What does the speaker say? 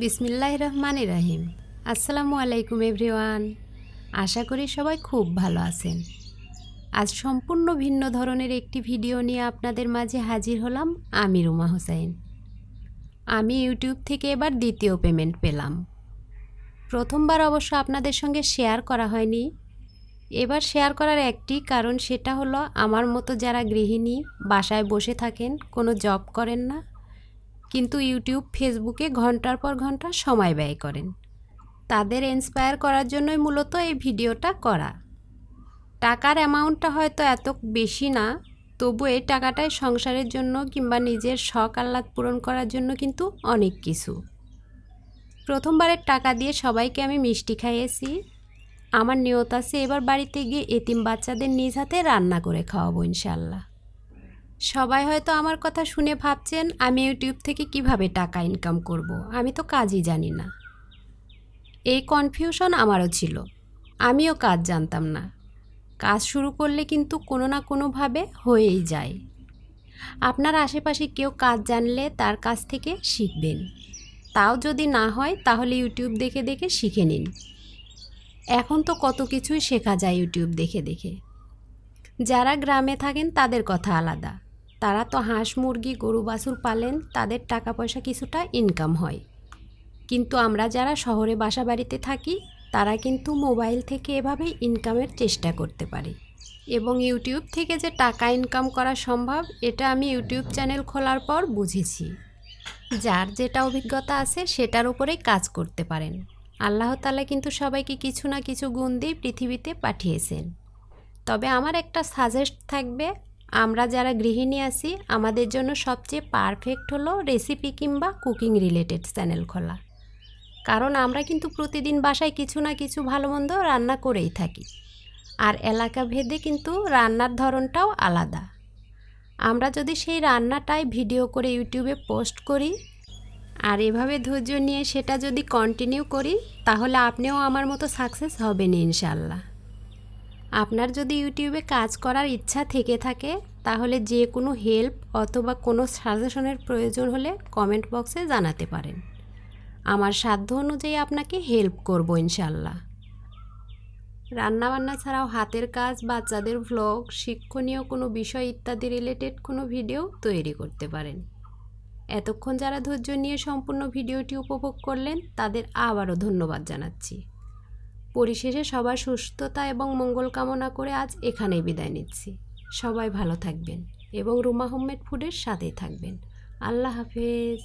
বিসমিল্লাহির রহমানির রহিম। আসসালামু আলাইকুম এভরিওয়ান। আশা করি সবাই খুব ভালো আছেন। আজ সম্পূর্ণ ভিন্ন ধরনের একটি ভিডিও নিয়ে আপনাদের মাঝে হাজির হলাম। আমি রুমা হোসেন। আমি ইউটিউব থেকে এবার দ্বিতীয় পেমেন্ট পেলাম। প্রথমবার অবশ্য আপনাদের সঙ্গে শেয়ার করা হয়নি। এবার শেয়ার করার একটি কারণ, সেটা হলো আমার মতো যারা গৃহিণী, বাসায় বসে থাকেন, কোনো জব করেন না, কিন্তু ইউটিউব ফেসবুকে ঘন্টার পর ঘন্টা সময় ব্যয় করেন, তাদের ইন্সপায়ার করার জন্যই মূলত এই ভিডিওটা করা। টাকার অ্যামাউন্টটা হয়তো এত বেশি না, তবু এই টাকাটাই সংসারের জন্য কিংবা নিজের শখ আহ্লাদ পূরণ করার জন্য কিন্তু অনেক কিছু। প্রথমবারের টাকা দিয়ে সবাইকে আমি মিষ্টি খাইয়েছি। আমার নিয়ত আছে এবার বাড়িতে গিয়ে এতিম বাচ্চাদের নিজ হাতে রান্না করে খাওয়াবো ইনশাল্লাহ। সবাই হয়তো আমার কথা শুনে ভাবছেন আমি ইউটিউব থেকে কিভাবে টাকা ইনকাম করব, আমি তো কাজই জানি না। এই কনফিউশন আমারও ছিল, আমিও কাজ জানতাম না। কাজ শুরু করলে কিন্তু কোনো না কোনোভাবে হয়েই যায়। আপনার আশেপাশে কেউ কাজ জানলে তার কাছ থেকে শিখবেন, তাও যদি না হয় তাহলে ইউটিউব দেখে দেখে শিখে নিন। এখন তো কত কিছুই শেখা যায় ইউটিউব দেখে দেখে। যারা গ্রামে থাকেন তাদের কথা আলাদা, তারা তো হাঁস মুরগি গরু বাছুর পালেন, তাদের টাকা পয়সা কিছুটা ইনকাম হয়। কিন্তু আমরা যারা শহরে বাসা বাড়িতে থাকি, তারা কিন্তু মোবাইল থেকে এভাবে ইনকামের চেষ্টা করতে পারি। এবং ইউটিউব থেকে যে টাকা ইনকাম করা সম্ভব, এটা আমি ইউটিউব চ্যানেল খোলার পর বুঝেছি। যার যেটা অভিজ্ঞতা আছে সেটার উপরেই কাজ করতে পারেন। আল্লাহ তাআলা কিন্তু সবাইকে কিছু না কিছু গুণ দিয়ে পৃথিবীতে পাঠিয়েছেন। তবে আমার একটা সাজেস্ট থাকবে, আমরা যারা গৃহিণী আছি, আমাদের জন্য সবচেয়ে পারফেক্ট হলো রেসিপি কিংবা কুকিং রিলেটেড চ্যানেল খোলা। কারণ আমরা কিন্তু প্রতিদিন বাসায় কিছু না কিছু ভালো মন্দ রান্না করেই থাকি, আর এলাকা ভেদে কিন্তু রান্নার ধরনটাও আলাদা। আমরা যদি সেই রান্নাটাই ভিডিও করে ইউটিউবে পোস্ট করি আর এভাবে ধৈর্য নিয়ে সেটা যদি কন্টিনিউ করি, তাহলে আপনিও আমার মতো সাকসেস হবেন ইনশাল্লাহ। আপনার যদি ইউটিউবে কাজ করার ইচ্ছা থেকে থাকে, তাহলে যে কোনো হেল্প অথবা কোনো সাজেশনের প্রয়োজন হলে কমেন্ট বক্সে জানাতে পারেন। আমার সাধ্য অনুযায়ী আপনাকে হেল্প করব ইনশাল্লাহ। রান্নাবান্না ছাড়াও হাতের কাজ, বাচ্চাদের ভ্লগ, শিক্ষণীয় কোনো বিষয় ইত্যাদি রিলেটেড কোনো ভিডিও তৈরি করতে পারেন। এতক্ষণ যারা ধৈর্য নিয়ে সম্পূর্ণ ভিডিওটি উপভোগ করলেন, তাদের আবারও ধন্যবাদ জানাচ্ছি। পরিশেষে সবার সুস্থতা এবং মঙ্গল কামনা করে আজ এখানেই বিদায় নিচ্ছি। সবাই ভালো থাকবেন এবং রুমা হোমমেড ফুডের সাথেই থাকবেন। আল্লাহ হাফেজ।